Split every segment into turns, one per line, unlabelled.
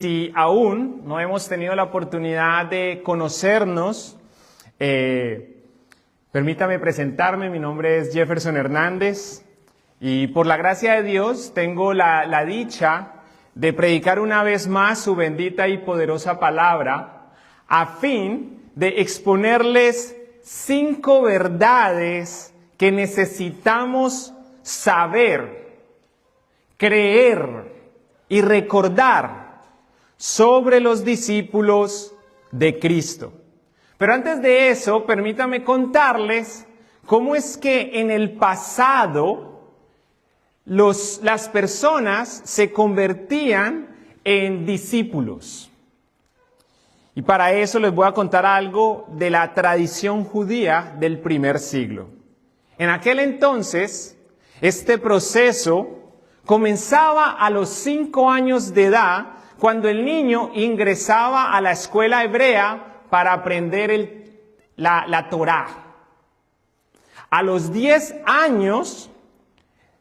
Si aún no hemos tenido la oportunidad de conocernos, permítame presentarme. Mi nombre es Jefferson Hernández y por la gracia de Dios tengo la dicha de predicar una vez más su bendita y poderosa palabra a fin de exponerles 5 verdades que necesitamos saber, creer y recordar sobre los discípulos de Cristo. Pero antes de eso, permítame contarles cómo es que en el pasado las personas se convertían en discípulos. Y para eso les voy a contar algo de la tradición judía del primer siglo. En aquel entonces, este proceso comenzaba a los 5 años de edad, cuando el niño ingresaba a la escuela hebrea para aprender la Torá. A los 10 años,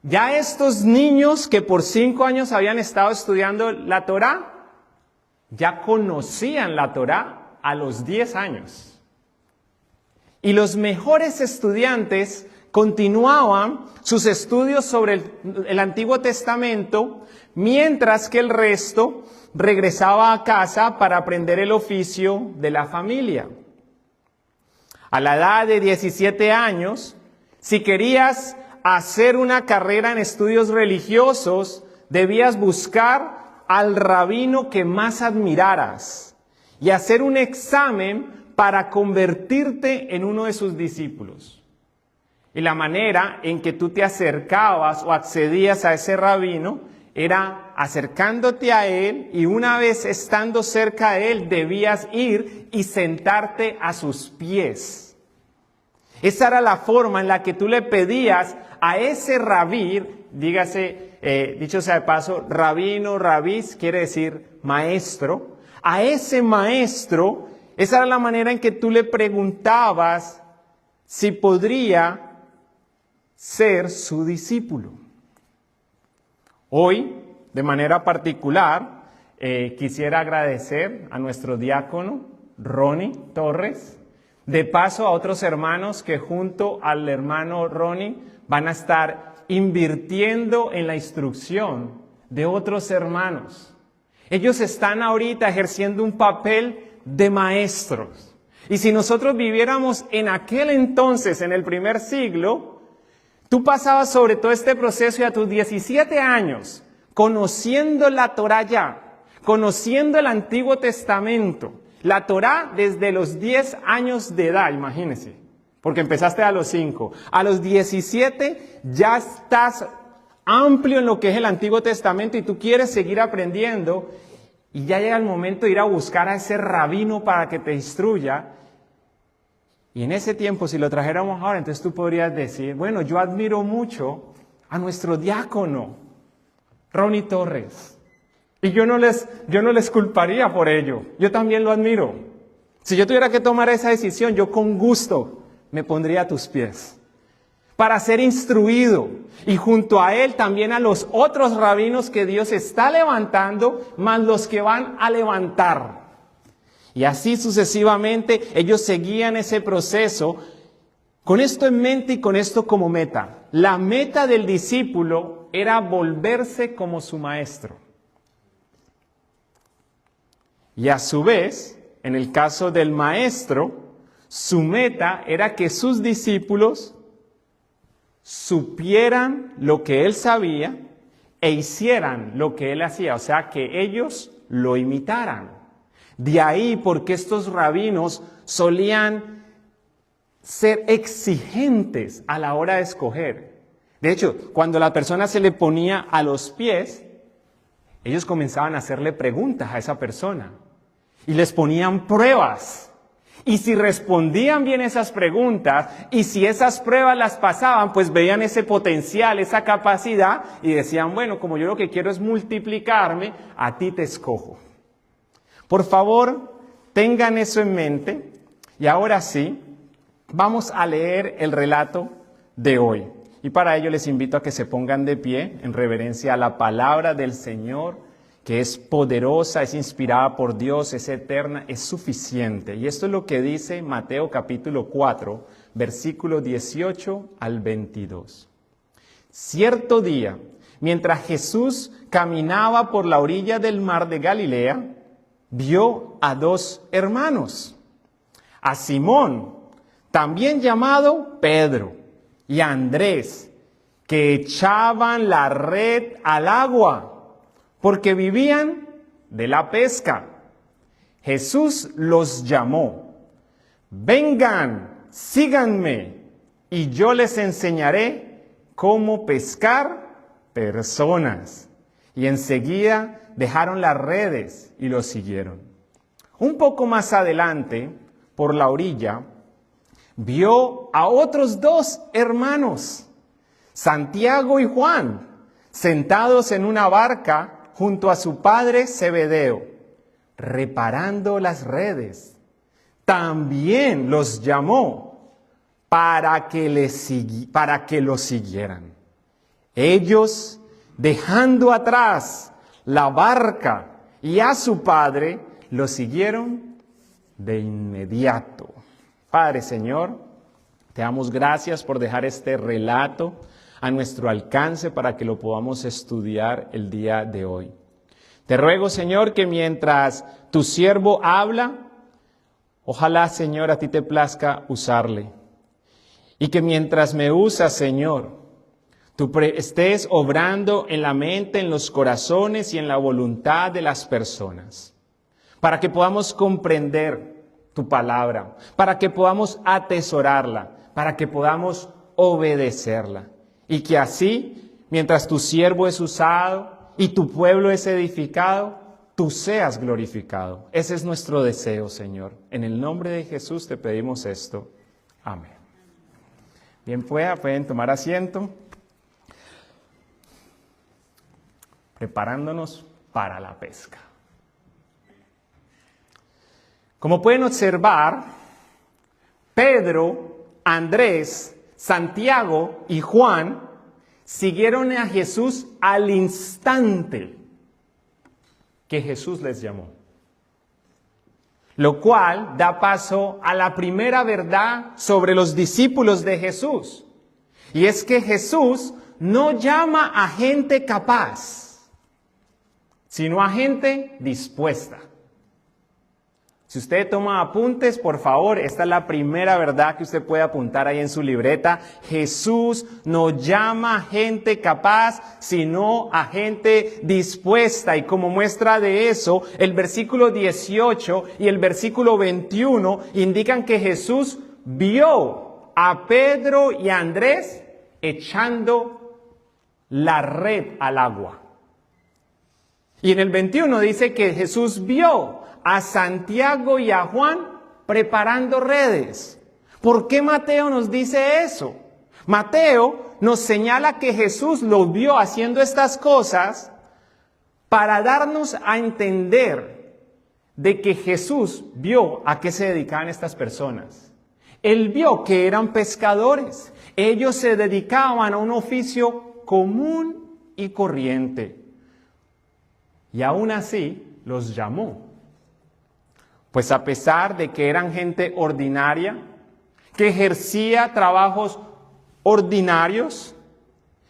ya estos niños que por 5 años habían estado estudiando la Torá, ya conocían la Torá a los 10 años. Y los mejores estudiantes continuaban sus estudios sobre el Antiguo Testamento, mientras que el resto regresaba a casa para aprender el oficio de la familia. A la edad de 17 años, si querías hacer una carrera en estudios religiosos, debías buscar al rabino que más admiraras y hacer un examen para convertirte en uno de sus discípulos. Y la manera en que tú te acercabas o accedías a ese rabino era acercándote a él, y una vez estando cerca de él debías ir y sentarte a sus pies. Esa era la forma en la que tú le pedías a ese rabí, dígase, dicho sea de paso, rabino, rabís, quiere decir maestro. A ese maestro, esa era la manera en que tú le preguntabas si podría ser su discípulo. Hoy, de manera particular, quisiera agradecer a nuestro diácono, Ronnie Torres, de paso a otros hermanos que junto al hermano Ronnie van a estar invirtiendo en la instrucción de otros hermanos. Ellos están ahorita ejerciendo un papel de maestros. Y si nosotros viviéramos en aquel entonces, en el primer siglo, tú pasabas sobre todo este proceso y a tus 17 años, conociendo la Torá ya, conociendo el Antiguo Testamento, la Torá desde los 10 años de edad, imagínense, porque empezaste a los 5. A los 17 ya estás amplio en lo que es el Antiguo Testamento y tú quieres seguir aprendiendo, y ya llega el momento de ir a buscar a ese rabino para que te instruya. Y en ese tiempo, si lo trajéramos ahora, entonces tú podrías decir, bueno, yo admiro mucho a nuestro diácono, Ronnie Torres. Y yo no les culparía por ello. Yo también lo admiro. Si yo tuviera que tomar esa decisión, yo con gusto me pondría a tus pies para ser instruido. Y junto a él también a los otros rabinos que Dios está levantando, más los que van a levantar. Y así sucesivamente ellos seguían ese proceso con esto en mente y con esto como meta. La meta del discípulo era volverse como su maestro. Y a su vez, en el caso del maestro, su meta era que sus discípulos supieran lo que él sabía e hicieran lo que él hacía, o sea, que ellos lo imitaran. De ahí porque estos rabinos solían ser exigentes a la hora de escoger. De hecho, cuando la persona se le ponía a los pies, ellos comenzaban a hacerle preguntas a esa persona y les ponían pruebas. Y si respondían bien esas preguntas y si esas pruebas las pasaban, pues veían ese potencial, esa capacidad y decían, bueno, como yo lo que quiero es multiplicarme, a ti te escojo. Por favor, tengan eso en mente. Y ahora sí, vamos a leer el relato de hoy. Y para ello les invito a que se pongan de pie en reverencia a la palabra del Señor que es poderosa, es inspirada por Dios, es eterna, es suficiente. Y esto es lo que dice Mateo capítulo 4, versículo 18 al 22. Cierto día, mientras Jesús caminaba por la orilla del mar de Galilea, vio a dos hermanos, a Simón, también llamado Pedro, y a Andrés, que echaban la red al agua, porque vivían de la pesca. Jesús los llamó: vengan, síganme, y yo les enseñaré cómo pescar personas. Y enseguida dejaron las redes y los siguieron. Un poco más adelante, por la orilla, vio a otros dos hermanos, Santiago y Juan, sentados en una barca junto a su padre Zebedeo, reparando las redes. También los llamó para que los siguieran. Ellos, dejando atrás la barca y a su padre, lo siguieron de inmediato. Padre, Señor, te damos gracias por dejar este relato a nuestro alcance para que lo podamos estudiar el día de hoy. Te ruego, Señor, que mientras tu siervo habla, ojalá, Señor, a ti te plazca usarle. Y que mientras me usas, Señor, tú estés obrando en la mente, en los corazones y en la voluntad de las personas, para que podamos comprender tu palabra, para que podamos atesorarla, para que podamos obedecerla. Y que así, mientras tu siervo es usado y tu pueblo es edificado, tú seas glorificado. Ese es nuestro deseo, Señor. En el nombre de Jesús te pedimos esto. Amén. Bien, pueden tomar asiento. Preparándonos para la pesca. Como pueden observar, Pedro, Andrés, Santiago y Juan siguieron a Jesús al instante que Jesús les llamó. Lo cual da paso a la primera verdad sobre los discípulos de Jesús. Y es que Jesús no llama a gente capaz, sino a gente dispuesta. Si usted toma apuntes, por favor, esta es la primera verdad que usted puede apuntar ahí en su libreta. Jesús no llama a gente capaz, sino a gente dispuesta. Y como muestra de eso, el versículo 18 y el versículo 21 indican que Jesús vio a Pedro y a Andrés echando la red al agua. Y en el 21 dice que Jesús vio a Santiago y a Juan preparando redes. ¿Por qué Mateo nos dice eso? Mateo nos señala que Jesús los vio haciendo estas cosas para darnos a entender de que Jesús vio a qué se dedicaban estas personas. Él vio que eran pescadores. Ellos se dedicaban a un oficio común y corriente. Y aún así los llamó. Pues a pesar de que eran gente ordinaria, que ejercía trabajos ordinarios,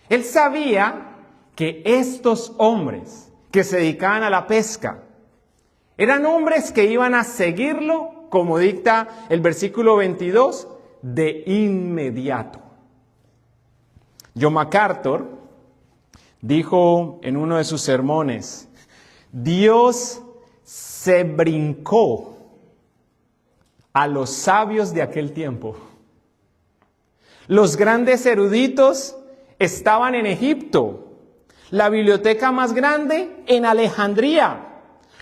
él sabía que estos hombres que se dedicaban a la pesca eran hombres que iban a seguirlo, como dicta el versículo 22, de inmediato. John MacArthur dijo en uno de sus sermones: Dios se brincó a los sabios de aquel tiempo. Los grandes eruditos estaban en Egipto, la biblioteca más grande en Alejandría,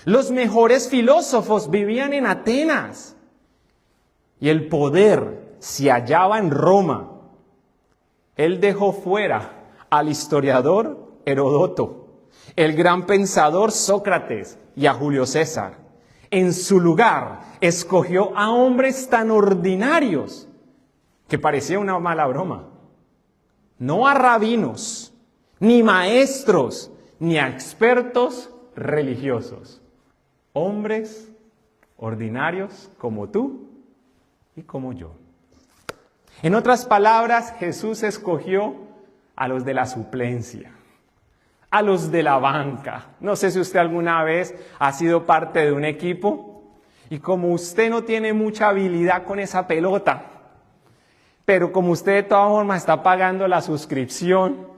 los mejores filósofos vivían en Atenas y el poder se hallaba en Roma. Él dejó fuera al historiador Heródoto, el gran pensador Sócrates y a Julio César. En su lugar escogió a hombres tan ordinarios que parecía una mala broma. No a rabinos, ni maestros, ni a expertos, religiosos, hombres ordinarios como tú y como yo. En otras palabras, Jesús escogió a los de la suplencia, a los de la banca. No sé si usted alguna vez ha sido parte de un equipo y como usted no tiene mucha habilidad con esa pelota, pero como usted de todas formas está pagando la suscripción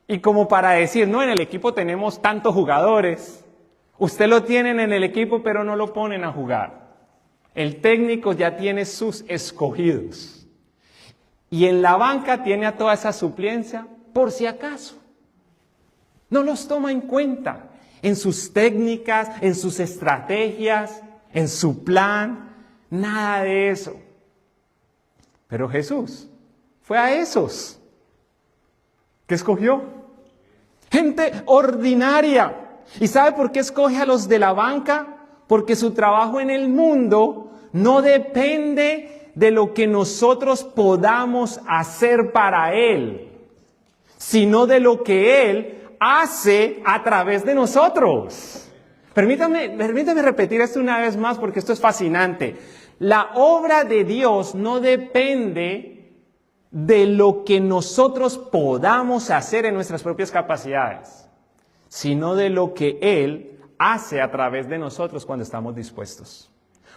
y como para decir, no, en el equipo tenemos tantos jugadores, usted lo tienen en el equipo pero no lo ponen a jugar. El técnico ya tiene sus escogidos. Y en la banca tiene a toda esa suplencia por si acaso. No los toma en cuenta en sus técnicas, en sus estrategias, en su plan, nada de eso. Pero Jesús fue a esos que escogió. Gente ordinaria. ¿Y sabe por qué escoge a los de la banca? Porque su trabajo en el mundo no depende de lo que nosotros podamos hacer para Él, sino de lo que Él hace a través de nosotros. Permítame repetir esto una vez más porque esto es fascinante. La obra de Dios no depende de lo que nosotros podamos hacer en nuestras propias capacidades, sino de lo que Él hace a través de nosotros cuando estamos dispuestos.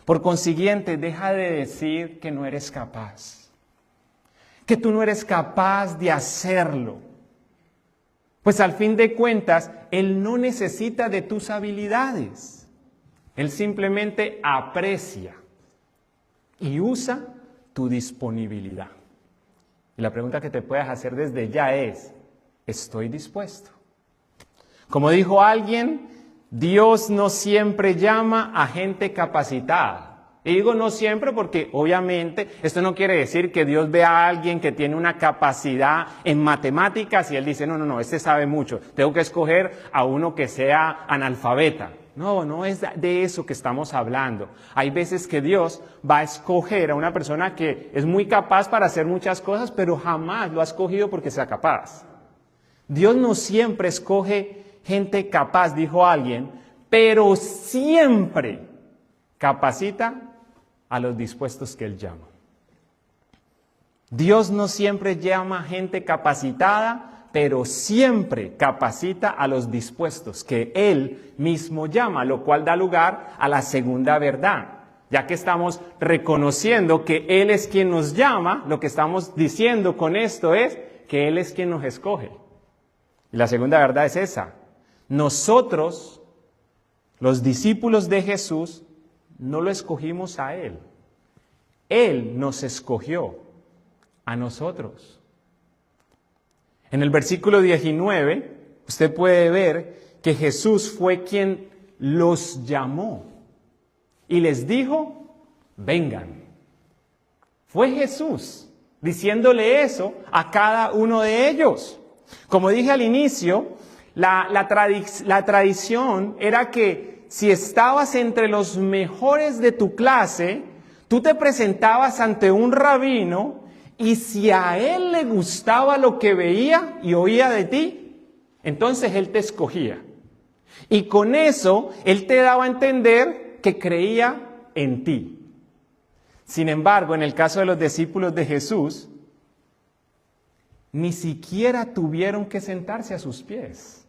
Por consiguiente, deja de decir que no eres capaz, que tú no eres capaz de hacerlo. Pues al fin de cuentas, Él no necesita de tus habilidades. Él simplemente aprecia y usa tu disponibilidad. Y la pregunta que te puedes hacer desde ya es, ¿estoy dispuesto? Como dijo alguien, Dios no siempre llama a gente capacitada. Y digo no siempre porque obviamente esto no quiere decir que Dios vea a alguien que tiene una capacidad en matemáticas y Él dice, no, este sabe mucho, tengo que escoger a uno que sea analfabeta. No es de eso que estamos hablando. Hay veces que Dios va a escoger a una persona que es muy capaz para hacer muchas cosas, pero jamás lo ha escogido porque sea capaz. Dios no siempre escoge gente capaz, dijo alguien, pero siempre capacita a los dispuestos que Él llama. Dios no siempre llama gente capacitada, pero siempre capacita a los dispuestos que Él mismo llama, lo cual da lugar a la segunda verdad. Ya que estamos reconociendo que Él es quien nos llama, lo que estamos diciendo con esto es que Él es quien nos escoge. Y la segunda verdad es esa. Nosotros, los discípulos de Jesús, no lo escogimos a Él. Él nos escogió a nosotros. En el versículo 19, usted puede ver que Jesús fue quien los llamó y les dijo, vengan. Fue Jesús diciéndole eso a cada uno de ellos. Como dije al inicio, la tradición era que si estabas entre los mejores de tu clase, tú te presentabas ante un rabino y si a él le gustaba lo que veía y oía de ti, entonces él te escogía. Y con eso él te daba a entender que creía en ti. Sin embargo, en el caso de los discípulos de Jesús, ni siquiera tuvieron que sentarse a sus pies.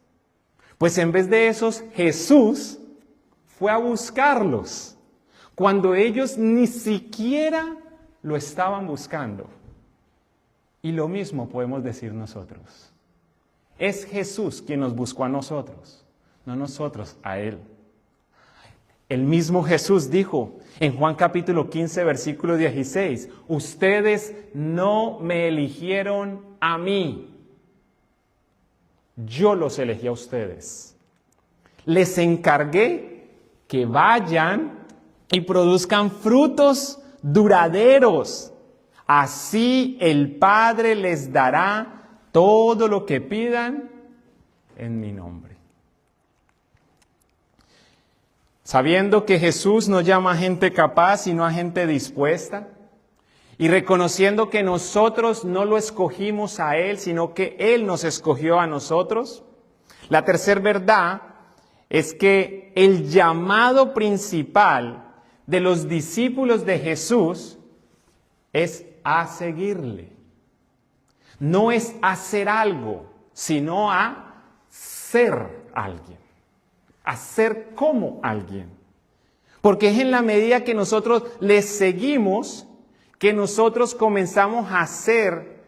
Pues en vez de esos, Jesús fue a buscarlos cuando ellos ni siquiera lo estaban buscando. Y lo mismo podemos decir nosotros. Es Jesús quien nos buscó a nosotros, no nosotros a Él. El mismo Jesús dijo en Juan capítulo 15, versículo 16, ustedes no me eligieron a mí. Yo los elegí a ustedes. Les encargué que vayan y produzcan frutos duraderos. Así el Padre les dará todo lo que pidan en mi nombre. Sabiendo que Jesús no llama a gente capaz, sino a gente dispuesta, y reconociendo que nosotros no lo escogimos a Él, sino que Él nos escogió a nosotros, la tercera verdad es que el llamado principal de los discípulos de Jesús es a seguirle. No es hacer algo, sino a ser alguien, a ser como alguien. Porque es en la medida que nosotros le seguimos que nosotros comenzamos a ser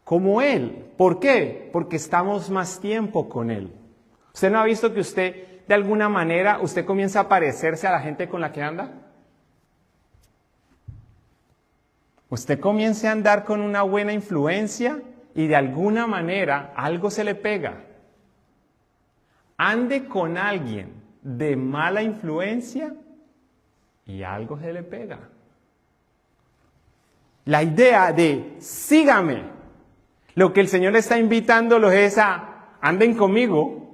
como Él. ¿Por qué? Porque estamos más tiempo con Él. ¿Usted no ha visto que usted, de alguna manera, usted comienza a parecerse a la gente con la que anda? Usted comienza a andar con una buena influencia y de alguna manera algo se le pega. Ande con alguien de mala influencia y algo se le pega. La idea de sígame, lo que el Señor está invitándolos es a anden conmigo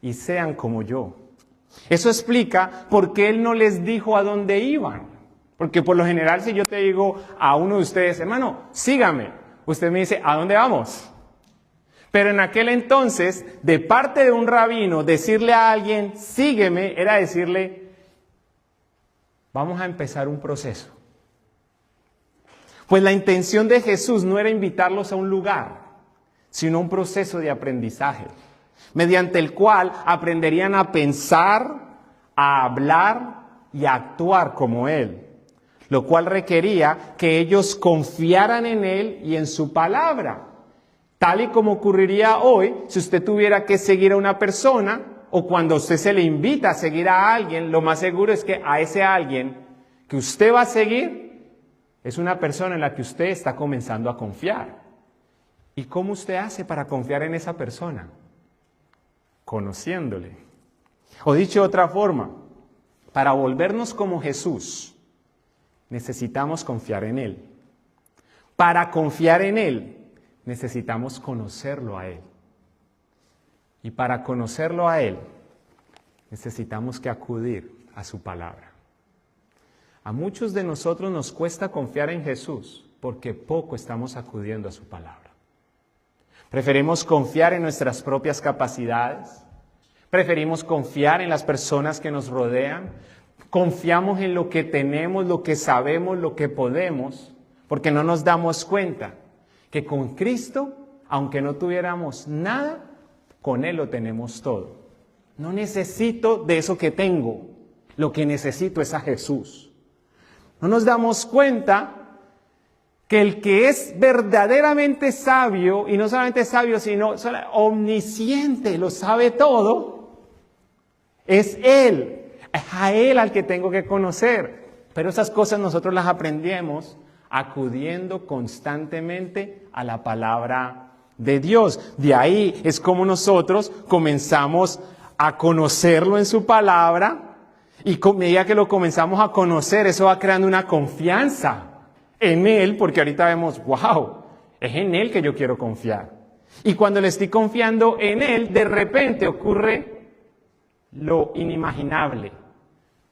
y sean como yo. Eso explica por qué Él no les dijo a dónde iban. Porque por lo general si yo te digo a uno de ustedes, hermano, sígame, usted me dice, ¿a dónde vamos? Pero en aquel entonces, de parte de un rabino, decirle a alguien, sígueme, era decirle, vamos a empezar un proceso. Pues la intención de Jesús no era invitarlos a un lugar, sino un proceso de aprendizaje, mediante el cual aprenderían a pensar, a hablar y a actuar como Él, lo cual requería que ellos confiaran en Él y en su palabra, tal y como ocurriría hoy si usted tuviera que seguir a una persona o cuando usted se le invita a seguir a alguien, lo más seguro es que a ese alguien que usted va a seguir es una persona en la que usted está comenzando a confiar. ¿Y cómo usted hace para confiar en esa persona? Conociéndole. O dicho de otra forma, para volvernos como Jesús, necesitamos confiar en Él. Para confiar en Él, necesitamos conocerlo a Él. Y para conocerlo a Él, necesitamos que acudir a su palabra. A muchos de nosotros nos cuesta confiar en Jesús porque poco estamos acudiendo a su palabra. Preferimos confiar en nuestras propias capacidades, preferimos confiar en las personas que nos rodean, confiamos en lo que tenemos, lo que sabemos, lo que podemos, porque no nos damos cuenta que con Cristo, aunque no tuviéramos nada, con Él lo tenemos todo. No necesito de eso que tengo, lo que necesito es a Jesús. No nos damos cuenta que el que es verdaderamente sabio, y no solamente sabio, sino omnisciente, lo sabe todo, es Él. Es a Él al que tengo que conocer. Pero esas cosas nosotros las aprendemos acudiendo constantemente a la palabra de Dios. De ahí es como nosotros comenzamos a conocerlo en su palabra. Y a medida que lo comenzamos a conocer, eso va creando una confianza en Él, porque ahorita vemos, wow, es en Él que yo quiero confiar. Y cuando le estoy confiando en Él, de repente ocurre lo inimaginable.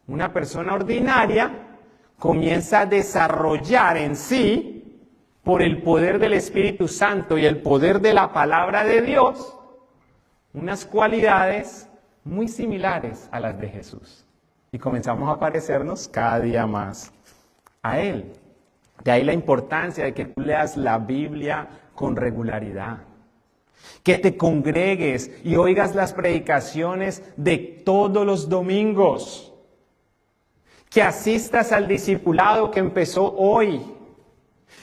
Una persona ordinaria comienza a desarrollar en sí, por el poder del Espíritu Santo y el poder de la palabra de Dios, unas cualidades muy similares a las de Jesús. Y comenzamos a parecernos cada día más a Él. De ahí la importancia de que tú leas la Biblia con regularidad. Que te congregues y oigas las predicaciones de todos los domingos. Que asistas al discipulado que empezó hoy.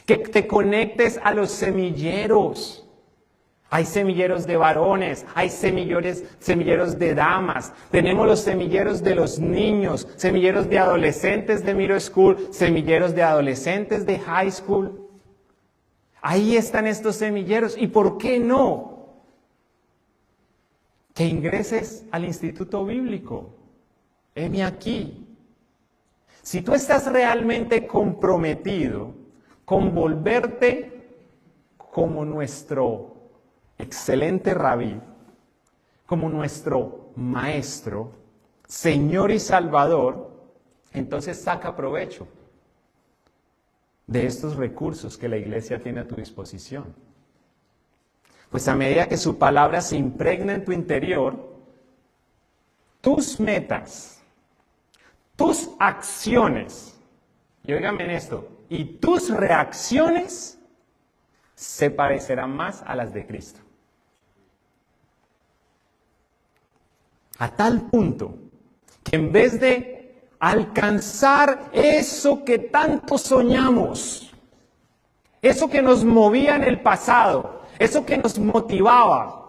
Que te conectes a los semilleros. Hay semilleros de varones, hay semilleros de damas, tenemos los semilleros de los niños, semilleros de adolescentes de middle school, semilleros de adolescentes de high school. Ahí están estos semilleros. ¿Y por qué no? Que ingreses al Instituto Bíblico. Heme aquí. Si tú estás realmente comprometido con volverte como nuestro excelente rabí, como nuestro maestro, Señor y Salvador, entonces saca provecho de estos recursos que la iglesia tiene a tu disposición. Pues a medida que su palabra se impregna en tu interior, tus metas, tus acciones, y óigame en esto, y tus reacciones se parecerán más a las de Cristo. A tal punto que en vez de alcanzar eso que tanto soñamos, eso que nos movía en el pasado, eso que nos motivaba,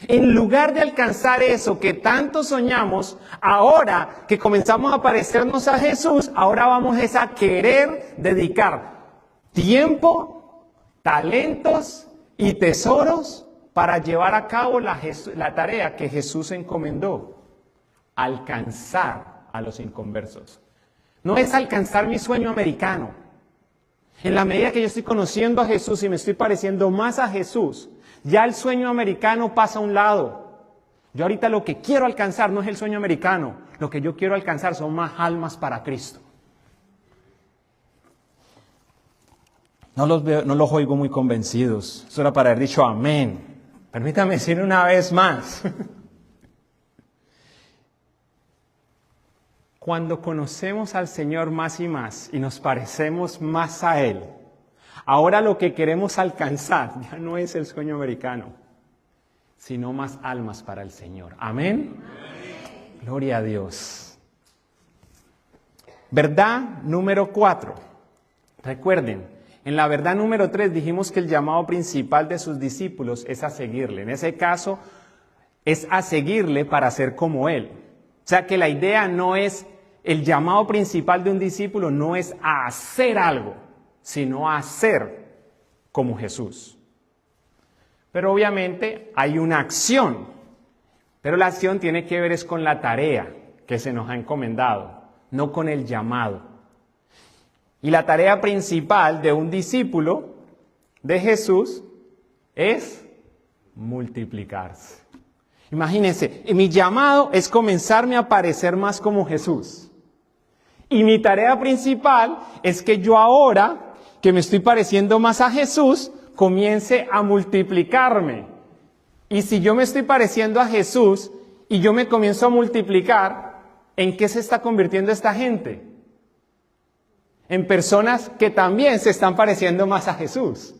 en lugar de alcanzar eso que tanto soñamos, ahora que comenzamos a parecernos a Jesús, ahora vamos a querer dedicar tiempo, talentos y tesoros para llevar a cabo la tarea que Jesús encomendó: alcanzar a los inconversos. No es alcanzar mi sueño americano. En la medida que yo estoy conociendo a Jesús y me estoy pareciendo más a Jesús, ya el sueño americano pasa a un lado. Yo ahorita lo que quiero alcanzar no es el sueño americano. Lo que yo quiero alcanzar son más almas para Cristo. No los oigo muy convencidos. Eso era para haber dicho amén. Permítame decir una vez más. Cuando conocemos al Señor más y más y nos parecemos más a Él, ahora lo que queremos alcanzar ya no es el sueño americano, sino más almas para el Señor. ¿Amén? Amén. Gloria a Dios. Verdad número 4. Recuerden, en la verdad número 3 dijimos que el llamado principal de sus discípulos es a seguirle. En ese caso, es a seguirle para ser como Él. O sea que la idea no es, el llamado principal de un discípulo no es a hacer algo, sino a ser como Jesús. Pero obviamente hay una acción, pero la acción tiene que ver es con la tarea que se nos ha encomendado, no con el llamado. Y la tarea principal de un discípulo de Jesús es multiplicarse. Imagínense, mi llamado es comenzarme a parecer más como Jesús. Y mi tarea principal es que yo ahora, que me estoy pareciendo más a Jesús, comience a multiplicarme. Y si yo me estoy pareciendo a Jesús y yo me comienzo a multiplicar, ¿en qué se está convirtiendo esta gente? En personas que también se están pareciendo más a Jesús.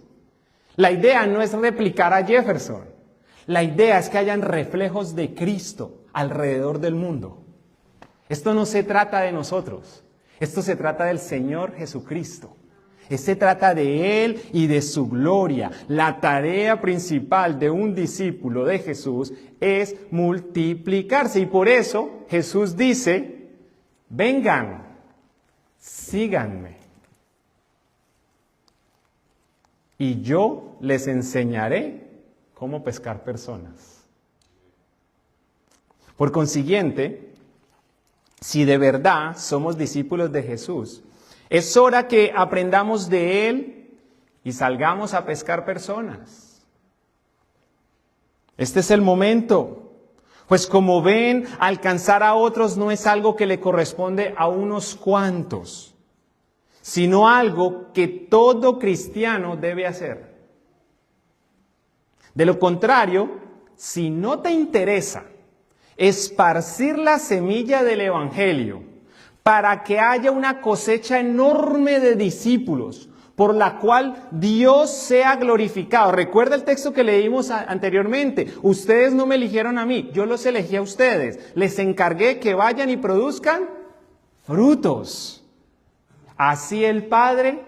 La idea no es replicar a Jefferson. La idea es que hayan reflejos de Cristo alrededor del mundo. Esto no se trata de nosotros. Esto se trata del Señor Jesucristo. Se trata de Él y de su gloria. La tarea principal de un discípulo de Jesús es multiplicarse. Y por eso Jesús dice, vengan, síganme. Y yo les enseñaré cómo pescar personas. Por consiguiente, si de verdad somos discípulos de Jesús, es hora que aprendamos de Él y salgamos a pescar personas. Este es el momento. Pues como ven, alcanzar a otros no es algo que le corresponde a unos cuantos, sino algo que todo cristiano debe hacer. De lo contrario, si no te interesa esparcir la semilla del Evangelio para que haya una cosecha enorme de discípulos por la cual Dios sea glorificado. Recuerda el texto que leímos anteriormente. Ustedes no me eligieron a mí, yo los elegí a ustedes. Les encargué que vayan y produzcan frutos. Así el Padre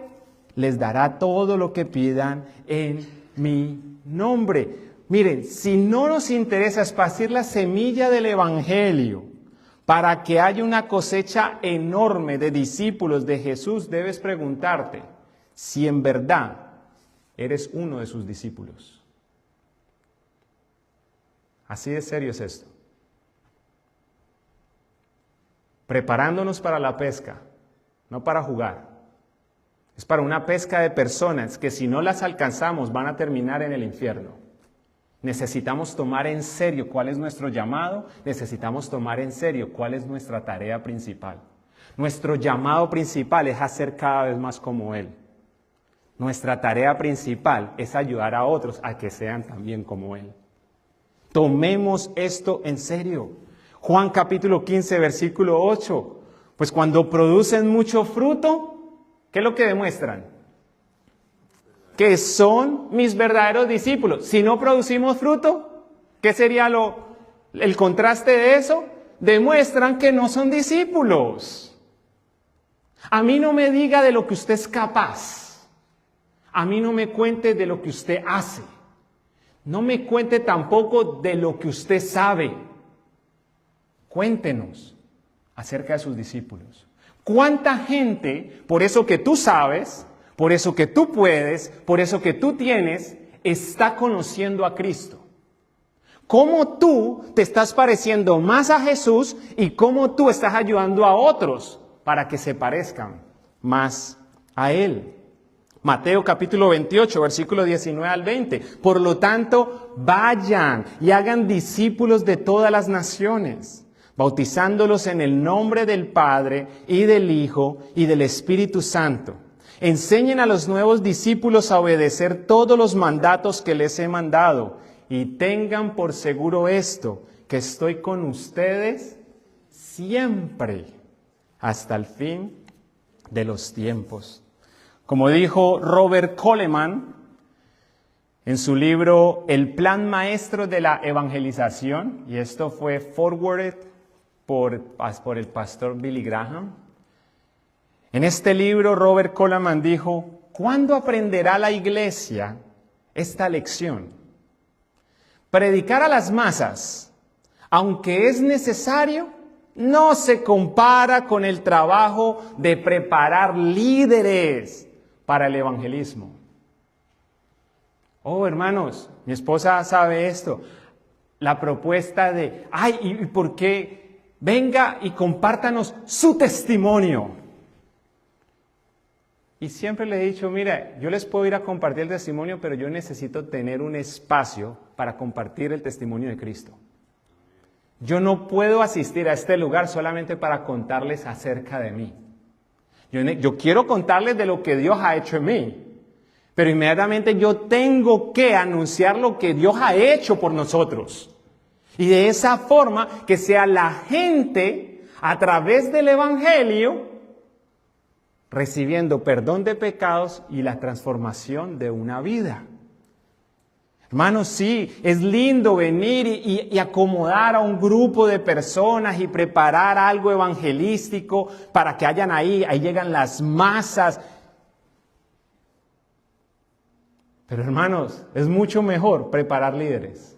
les dará todo lo que pidan en mi nombre. Miren, si no nos interesa esparcir la semilla del Evangelio para que haya una cosecha enorme de discípulos de Jesús, debes preguntarte si en verdad eres uno de sus discípulos. Así de serio es esto. Preparándonos para la pesca, no para jugar. Es para una pesca de personas que si no las alcanzamos van a terminar en el infierno. Necesitamos tomar en serio cuál es nuestro llamado, necesitamos tomar en serio cuál es nuestra tarea principal. Nuestro llamado principal es hacer cada vez más como Él. Nuestra tarea principal es ayudar a otros a que sean también como Él. Tomemos esto en serio. Juan capítulo 15, versículo 8. Pues cuando producen mucho fruto, ¿qué es lo que demuestran? Que son mis verdaderos discípulos. Si no producimos fruto, ¿qué sería el contraste de eso? Demuestran que no son discípulos. A mí no me diga de lo que usted es capaz. A mí no me cuente de lo que usted hace. No me cuente tampoco de lo que usted sabe. Cuéntenos acerca de sus discípulos. ¿Cuánta gente, por eso que tú sabes, por eso que tú puedes, por eso que tú tienes, está conociendo a Cristo? ¿Cómo tú te estás pareciendo más a Jesús y cómo tú estás ayudando a otros para que se parezcan más a Él? Mateo capítulo 28, versículo 19 al 20. Por lo tanto, vayan y hagan discípulos de todas las naciones, bautizándolos en el nombre del Padre y del Hijo y del Espíritu Santo. Enseñen a los nuevos discípulos a obedecer todos los mandatos que les he mandado. Y tengan por seguro esto, que estoy con ustedes siempre, hasta el fin de los tiempos. Como dijo Robert Coleman en su libro El Plan Maestro de la Evangelización, y esto fue forwarded por el pastor Billy Graham. En este libro Robert Coleman dijo: ¿cuándo aprenderá la iglesia esta lección? Predicar a las masas, aunque es necesario, no se compara con el trabajo de preparar líderes para el evangelismo. Oh, hermanos, mi esposa sabe esto. La propuesta de, ¿y por qué? Venga y compártanos su testimonio. Y siempre le he dicho, mira, yo les puedo ir a compartir el testimonio, pero yo necesito tener un espacio para compartir el testimonio de Cristo. Yo no puedo asistir a este lugar solamente para contarles acerca de mí. Yo quiero contarles de lo que Dios ha hecho en mí, pero inmediatamente yo tengo que anunciar lo que Dios ha hecho por nosotros. Y de esa forma que sea la gente, a través del Evangelio, recibiendo perdón de pecados y la transformación de una vida. Hermanos, sí, es lindo venir y acomodar a un grupo de personas y preparar algo evangelístico para que hayan ahí llegan las masas. Pero hermanos, es mucho mejor preparar líderes.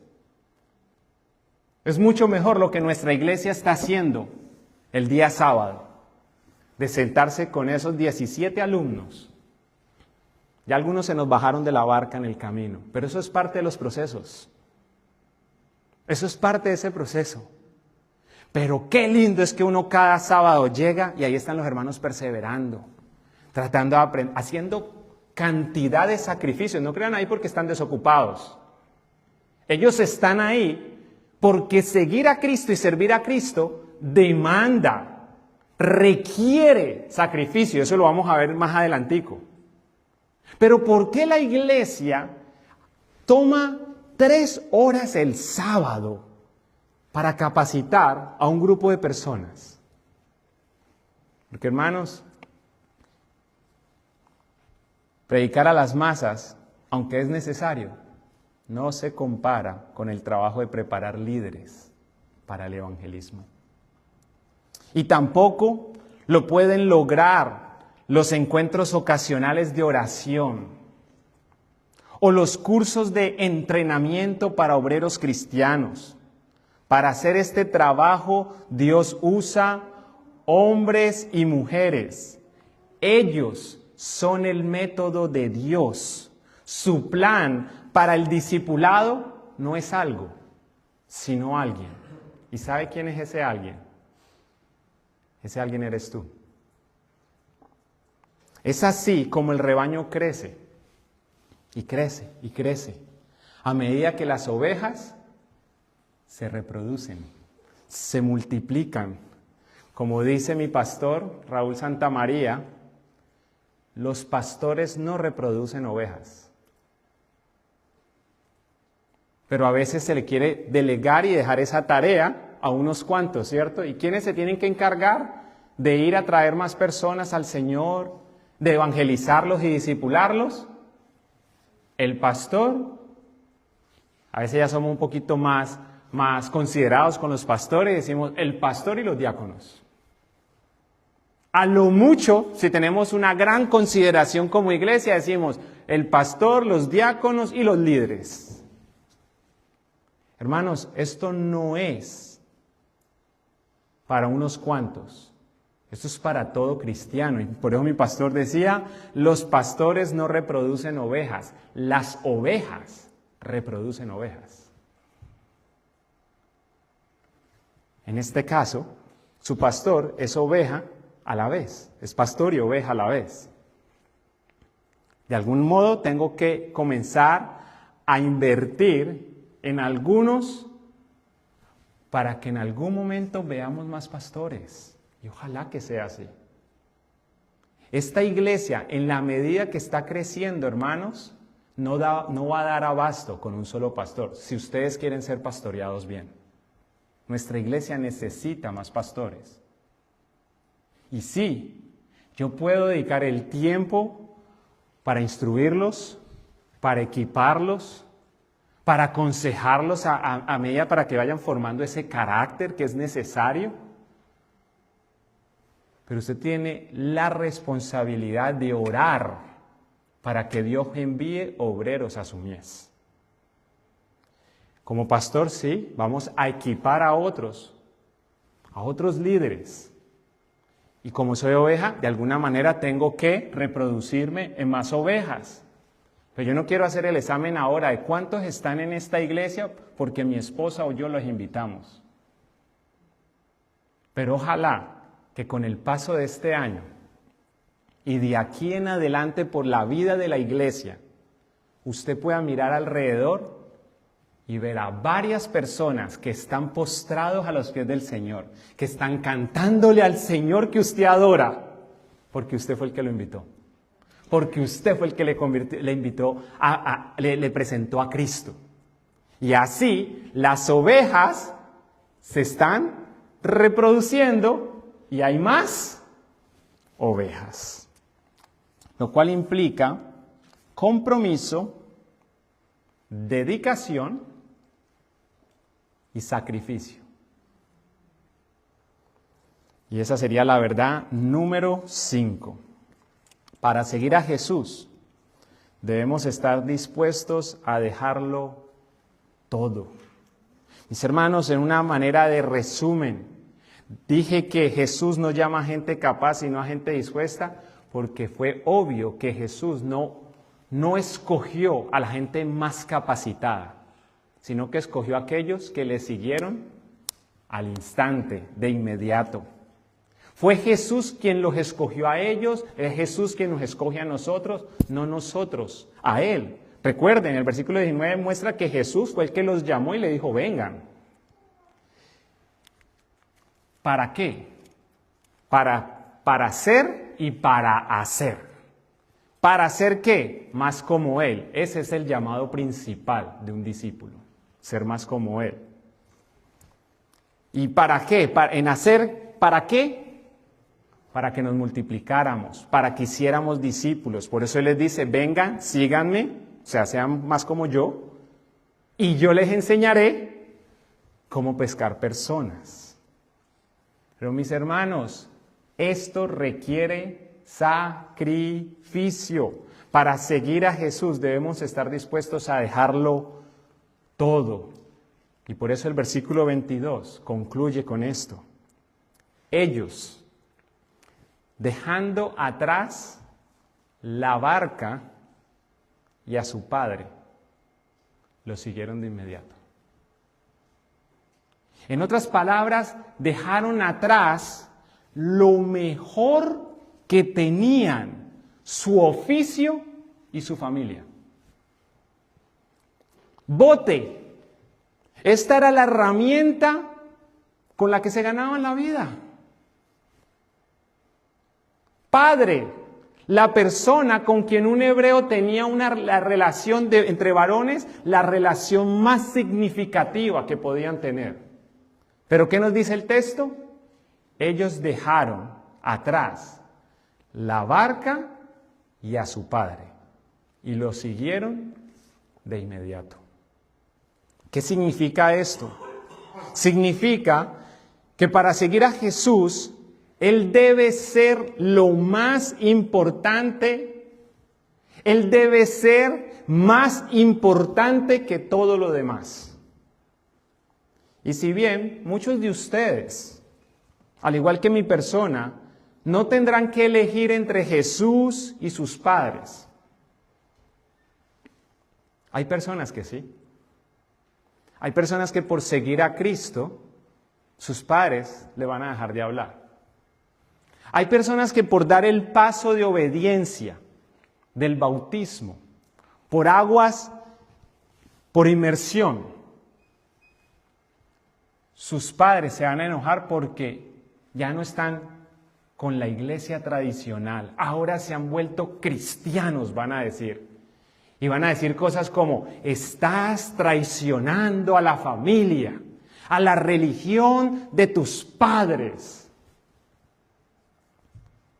Es mucho mejor lo que nuestra iglesia está haciendo el día sábado, de sentarse con esos 17 alumnos. Ya algunos se nos bajaron de la barca en el camino, pero eso es parte de los procesos. Eso es parte de ese proceso. Pero qué lindo es que uno cada sábado llega y ahí están los hermanos perseverando, tratando de aprender, haciendo cantidad de sacrificios. No crean ahí porque están desocupados. Ellos están ahí porque seguir a Cristo y servir a Cristo demanda, requiere sacrificio. Eso lo vamos a ver más adelantico. Pero ¿por qué la iglesia toma 3 horas el sábado para capacitar a un grupo de personas? Porque, hermanos, predicar a las masas, aunque es necesario, no se compara con el trabajo de preparar líderes para el evangelismo. Y tampoco lo pueden lograr los encuentros ocasionales de oración o los cursos de entrenamiento para obreros cristianos. Para hacer este trabajo, Dios usa hombres y mujeres. Ellos son el método de Dios. Su plan para el discipulado no es algo, sino alguien. ¿Y sabe quién es ese alguien? Ese alguien eres tú. Es así como el rebaño crece y crece y crece a medida que las ovejas se reproducen, se multiplican. Como dice mi pastor Raúl Santamaría, los pastores no reproducen ovejas. Pero a veces se le quiere delegar y dejar esa tarea a unos cuantos, ¿cierto? ¿Y quiénes se tienen que encargar de ir a traer más personas al Señor, de evangelizarlos y discipularlos? El pastor. A veces ya somos un poquito más considerados con los pastores, decimos el pastor y los diáconos. A lo mucho, si tenemos una gran consideración como iglesia, decimos el pastor, los diáconos y los líderes. Hermanos, esto no es para unos cuantos. Esto es para todo cristiano. Y por eso mi pastor decía, los pastores no reproducen ovejas, las ovejas reproducen ovejas. En este caso, su pastor es oveja a la vez, es pastor y oveja a la vez. De algún modo tengo que comenzar a invertir en algunos para que en algún momento veamos más pastores. Y ojalá que sea así. Esta iglesia, en la medida que está creciendo, hermanos, no va a dar abasto con un solo pastor, si ustedes quieren ser pastoreados bien. Nuestra iglesia necesita más pastores. Y sí, yo puedo dedicar el tiempo para instruirlos, para equiparlos, para aconsejarlos a medida para que vayan formando ese carácter que es necesario. Pero usted tiene la responsabilidad de orar para que Dios envíe obreros a su mies. Como pastor, sí, vamos a equipar a otros líderes. Y como soy oveja, de alguna manera tengo que reproducirme en más ovejas. Pero yo no quiero hacer el examen ahora de cuántos están en esta iglesia porque mi esposa o yo los invitamos. Pero ojalá que con el paso de este año y de aquí en adelante por la vida de la iglesia, usted pueda mirar alrededor y ver a varias personas que están postrados a los pies del Señor, que están cantándole al Señor que usted adora, porque usted fue el que lo invitó, porque usted fue el que le invitó, le presentó a Cristo. Y así las ovejas se están reproduciendo y hay más ovejas, lo cual implica compromiso, dedicación y sacrificio. Y esa sería la verdad número 5. Para seguir a Jesús, debemos estar dispuestos a dejarlo todo. Mis hermanos, en una manera de resumen, dije que Jesús no llama a gente capaz sino a gente dispuesta, porque fue obvio que Jesús no escogió a la gente más capacitada, sino que escogió a aquellos que le siguieron al instante, de inmediato. Fue Jesús quien los escogió a ellos, es Jesús quien nos escoge a nosotros, no nosotros a Él. Recuerden, el versículo 19 muestra que Jesús fue el que los llamó y le dijo, vengan. ¿Para qué? Para ser y para hacer. ¿Para hacer qué? Más como Él. Ese es el llamado principal de un discípulo, ser más como Él. ¿Y para qué? En hacer, ¿para qué? Para que nos multiplicáramos, para que hiciéramos discípulos. Por eso Él les dice, vengan, síganme, o sea, sean más como yo, y yo les enseñaré cómo pescar personas. Pero mis hermanos, esto requiere sacrificio. Para seguir a Jesús debemos estar dispuestos a dejarlo todo. Y por eso el versículo 22 concluye con esto. Ellos, dejando atrás la barca y a su padre, lo siguieron de inmediato. En otras palabras, dejaron atrás lo mejor que tenían, su oficio y su familia. Bote. Esta era la herramienta con la que se ganaban la vida. Padre, la persona con quien un hebreo tenía la relación entre varones, la relación más significativa que podían tener. Pero ¿qué nos dice el texto? Ellos dejaron atrás la barca y a su padre y lo siguieron de inmediato. ¿Qué significa esto? Significa que para seguir a Jesús, Él debe ser lo más importante. Él debe ser más importante que todo lo demás. Y si bien muchos de ustedes, al igual que mi persona, no tendrán que elegir entre Jesús y sus padres, hay personas que sí. Hay personas que por seguir a Cristo, sus padres le van a dejar de hablar. Hay personas que por dar el paso de obediencia del bautismo, por aguas, por inmersión, sus padres se van a enojar porque ya no están con la iglesia tradicional. Ahora se han vuelto cristianos, van a decir. Y van a decir cosas como, estás traicionando a la familia, a la religión de tus padres.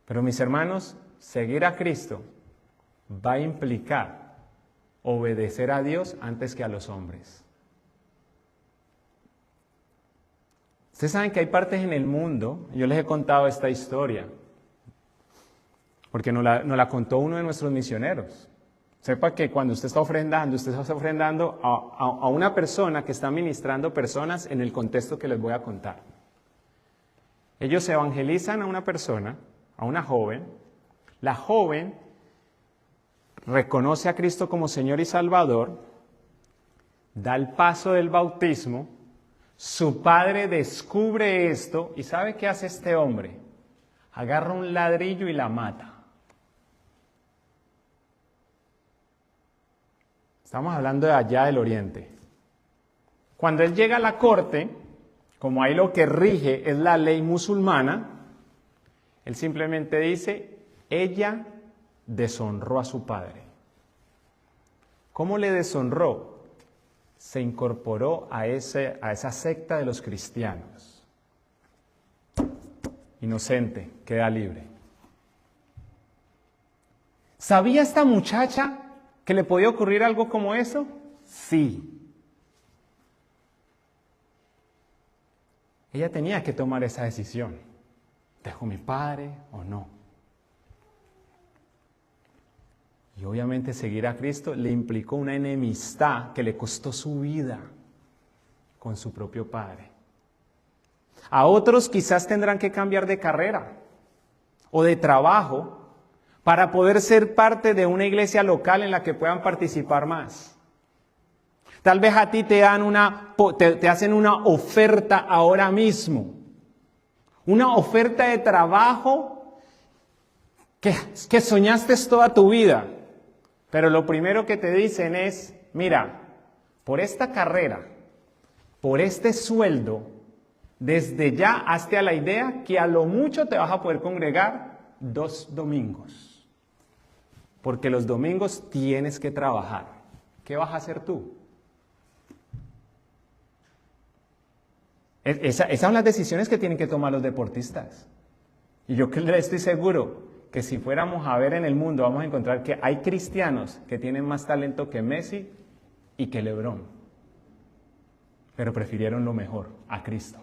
Pero mis hermanos, seguir a Cristo va a implicar obedecer a Dios antes que a los hombres. Ustedes saben que hay partes en el mundo, yo les he contado esta historia, porque nos la contó uno de nuestros misioneros. Sepa que cuando usted está ofrendando a una persona que está ministrando personas en el contexto que les voy a contar. Ellos evangelizan a una persona, a una joven. La joven reconoce a Cristo como Señor y Salvador, da el paso del bautismo, su padre descubre esto y ¿sabe qué hace este hombre? Agarra un ladrillo y la mata. Estamos hablando de allá del oriente. Cuando él llega a la corte, como ahí lo que rige es la ley musulmana, él simplemente dice, ella deshonró a su padre. ¿Cómo le deshonró? Se incorporó a esa secta de los cristianos. Inocente, queda libre. ¿Sabía esta muchacha que le podía ocurrir algo como eso? Sí. Ella tenía que tomar esa decisión. ¿Dejo a mi padre o no? Y obviamente seguir a Cristo le implicó una enemistad que le costó su vida con su propio padre. A otros quizás tendrán que cambiar de carrera o de trabajo para poder ser parte de una iglesia local en la que puedan participar más. Tal vez a ti te hacen una oferta ahora mismo, una oferta de trabajo que soñaste toda tu vida. Pero lo primero que te dicen es, mira, por esta carrera, por este sueldo, desde ya hazte a la idea que a lo mucho te vas a poder congregar 2 domingos. Porque los domingos tienes que trabajar. ¿Qué vas a hacer tú? Esas son las decisiones que tienen que tomar los deportistas. Y yo estoy seguro que si fuéramos a ver en el mundo, vamos a encontrar que hay cristianos que tienen más talento que Messi y que LeBron. Pero prefirieron lo mejor, a Cristo.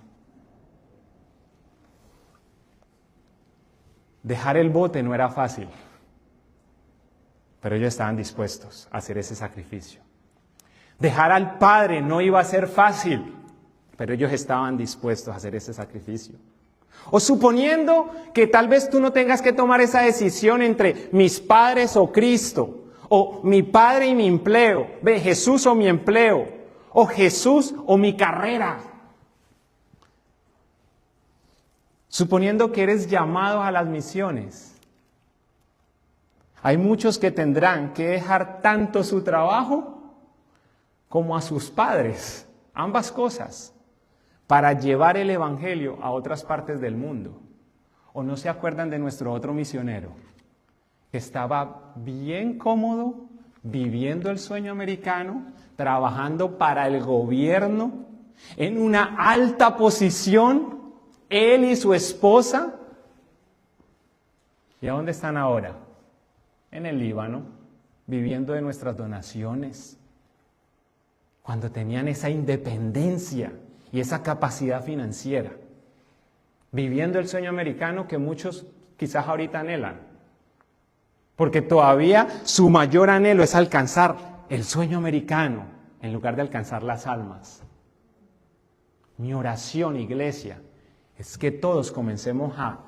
Dejar el bote no era fácil, pero ellos estaban dispuestos a hacer ese sacrificio. Dejar al Padre no iba a ser fácil, pero ellos estaban dispuestos a hacer ese sacrificio. O suponiendo que tal vez tú no tengas que tomar esa decisión entre mis padres o Cristo, o mi padre y mi empleo, Jesús o mi empleo, o Jesús o mi carrera. Suponiendo que eres llamado a las misiones, hay muchos que tendrán que dejar tanto su trabajo como a sus padres, ambas cosas, para llevar el evangelio a otras partes del mundo. ¿O no se acuerdan de nuestro otro misionero que estaba bien cómodo, viviendo el sueño americano, trabajando para el gobierno en una alta posición, él y su esposa. ¿Y a dónde están ahora? En el Líbano, viviendo de nuestras donaciones. Cuando tenían esa independencia y esa capacidad financiera. Viviendo el sueño americano que muchos quizás ahorita anhelan. Porque todavía su mayor anhelo es alcanzar el sueño americano en lugar de alcanzar las almas. Mi oración, iglesia, es que todos comencemos a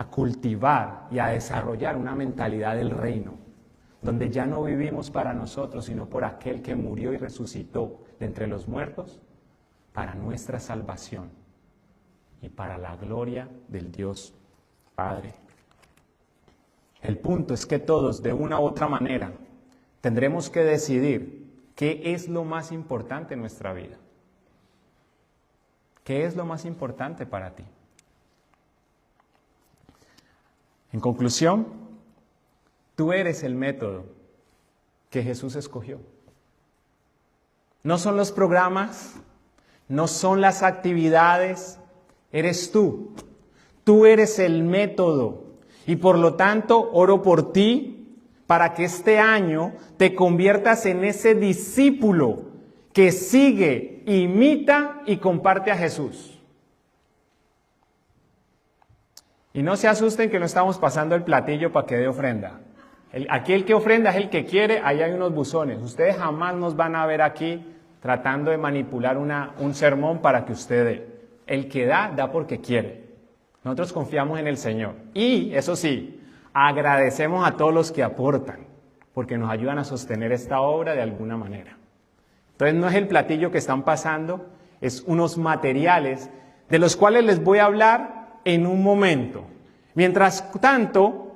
cultivar y a desarrollar una mentalidad del reino, donde ya no vivimos para nosotros, sino por aquel que murió y resucitó de entre los muertos, para nuestra salvación y para la gloria del Dios Padre. El punto es que todos, de una u otra manera, tendremos que decidir qué es lo más importante en nuestra vida. ¿Qué es lo más importante para ti? En conclusión, tú eres el método que Jesús escogió. No son los programas, no son las actividades, eres tú. Tú eres el método y por lo tanto oro por ti para que este año te conviertas en ese discípulo que sigue, imita y comparte a Jesús. Y no se asusten que no estamos pasando el platillo para que dé ofrenda. Aquí el que ofrenda es el que quiere, ahí hay unos buzones. Ustedes jamás nos van a ver aquí tratando de manipular un sermón para que usted dé. El que da porque quiere. Nosotros confiamos en el Señor. Y, eso sí, agradecemos a todos los que aportan, porque nos ayudan a sostener esta obra de alguna manera. Entonces no es el platillo que están pasando, es unos materiales de los cuales les voy a hablar en un momento. Mientras tanto,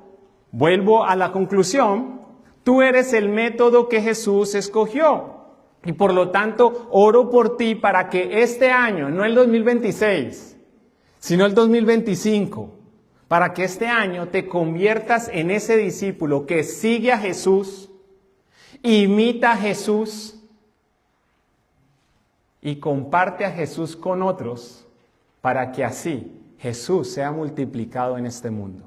vuelvo a la conclusión, tú eres el método que Jesús escogió. Y por lo tanto, oro por ti para que este año, no el 2026, sino el 2025, para que este año te conviertas en ese discípulo que sigue a Jesús, imita a Jesús y comparte a Jesús con otros, para que así Jesús sea multiplicado en este mundo.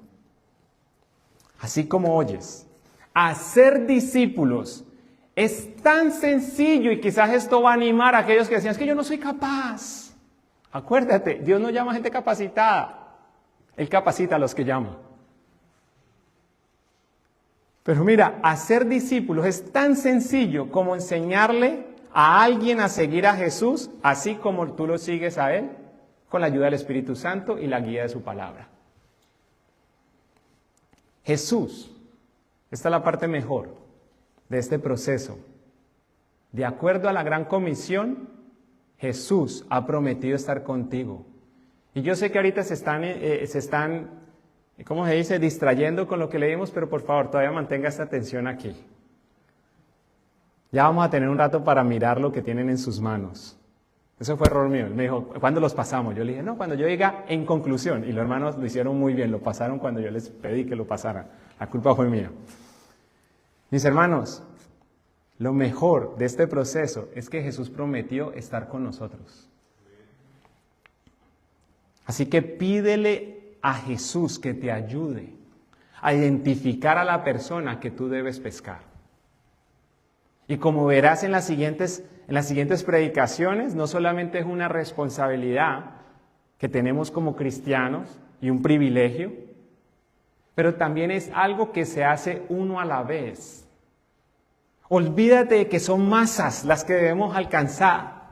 Así como oyes, hacer discípulos es tan sencillo y quizás esto va a animar a aquellos que decían, es que yo no soy capaz. Acuérdate, Dios no llama a gente capacitada, Él capacita a los que llama. Pero mira, hacer discípulos es tan sencillo como enseñarle a alguien a seguir a Jesús, así como tú lo sigues a Él, con la ayuda del Espíritu Santo y la guía de su palabra. Jesús, esta es la parte mejor de este proceso. De acuerdo a la gran comisión, Jesús ha prometido estar contigo. Y yo sé que ahorita se están, ¿cómo se dice?, distrayendo con lo que leímos, pero por favor, todavía mantenga esta atención aquí. Ya vamos a tener un rato para mirar lo que tienen en sus manos. Eso fue error mío. Él me dijo, ¿cuándo los pasamos? Yo le dije, no, cuando yo diga en conclusión. Y los hermanos lo hicieron muy bien, lo pasaron cuando yo les pedí que lo pasaran. La culpa fue mía. Mis hermanos, lo mejor de este proceso es que Jesús prometió estar con nosotros. Así que pídele a Jesús que te ayude a identificar a la persona que tú debes pescar. Y como verás en las siguientes predicaciones, no solamente es una responsabilidad que tenemos como cristianos y un privilegio, pero también es algo que se hace uno a la vez. Olvídate de que son masas las que debemos alcanzar.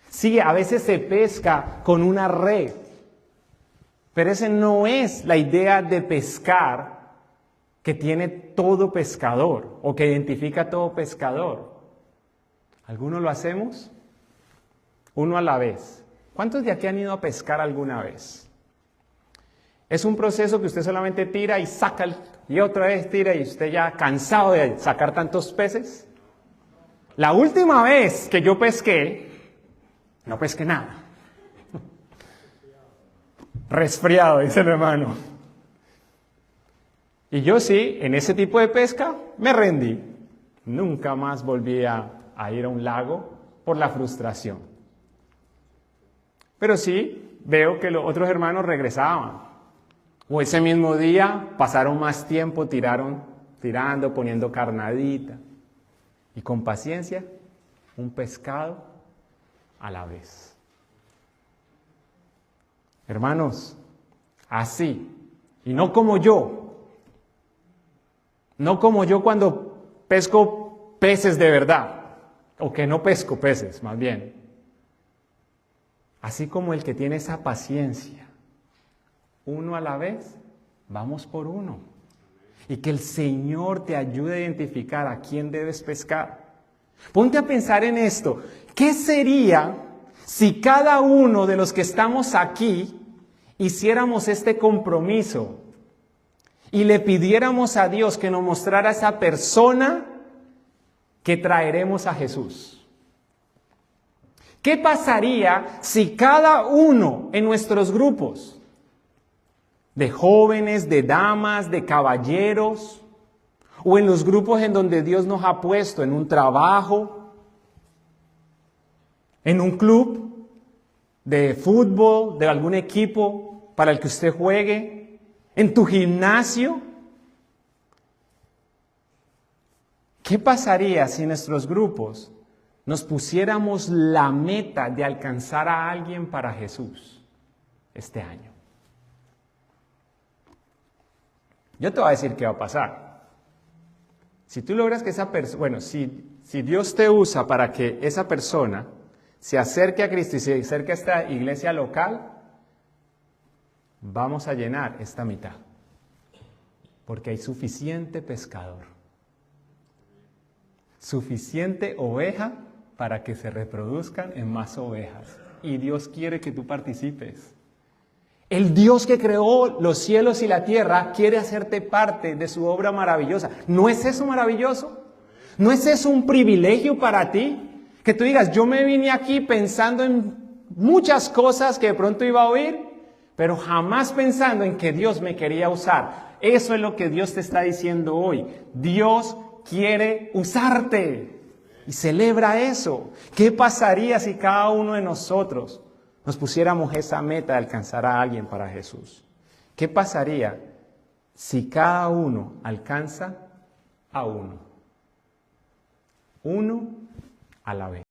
Sí, a veces se pesca con una red, pero esa no es la idea de pescar que tiene todo pescador o que identifica a todo pescador. ¿Algunos lo hacemos? Uno a la vez. ¿Cuántos de aquí han ido a pescar alguna vez? Es un proceso que usted solamente tira y saca y otra vez tira y usted ya cansado de sacar tantos peces. La última vez que yo pesqué, no pesqué nada. Resfriado, dice el hermano. Y yo sí, en ese tipo de pesca, me rendí. Nunca más volví a ir a un lago por la frustración. Pero sí veo que los otros hermanos regresaban. O ese mismo día pasaron más tiempo, tirando, poniendo carnadita. Y con paciencia, un pescado a la vez. Hermanos, así, y no como yo cuando pesco peces de verdad, o que no pesco peces, más bien. Así como el que tiene esa paciencia, uno a la vez, vamos por uno. Y que el Señor te ayude a identificar a quién debes pescar. Ponte a pensar en esto. ¿Qué sería si cada uno de los que estamos aquí hiciéramos este compromiso y le pidiéramos a Dios que nos mostrara esa persona que traeremos a Jesús? ¿Qué pasaría si cada uno en nuestros grupos, de jóvenes, de damas, de caballeros, o en los grupos en donde Dios nos ha puesto, en un trabajo, en un club de fútbol, de algún equipo para el que usted juegue, en tu gimnasio? ¿Qué pasaría si en nuestros grupos nos pusiéramos la meta de alcanzar a alguien para Jesús este año? Yo te voy a decir qué va a pasar. Si tú logras que esa persona, si Dios te usa para que esa persona se acerque a Cristo y se acerque a esta iglesia local, vamos a llenar esta mitad. Porque hay suficiente pescador, suficiente oveja para que se reproduzcan en más ovejas. Y Dios quiere que tú participes. El Dios que creó los cielos y la tierra quiere hacerte parte de su obra maravillosa. ¿No es eso maravilloso? ¿No es eso un privilegio para ti? Que tú digas, yo me vine aquí pensando en muchas cosas que de pronto iba a oír, pero jamás pensando en que Dios me quería usar. Eso es lo que Dios te está diciendo hoy. Dios quiere usarte y celebra eso. ¿Qué pasaría si cada uno de nosotros nos pusiéramos esa meta de alcanzar a alguien para Jesús? ¿Qué pasaría si cada uno alcanza a uno? Uno a la vez.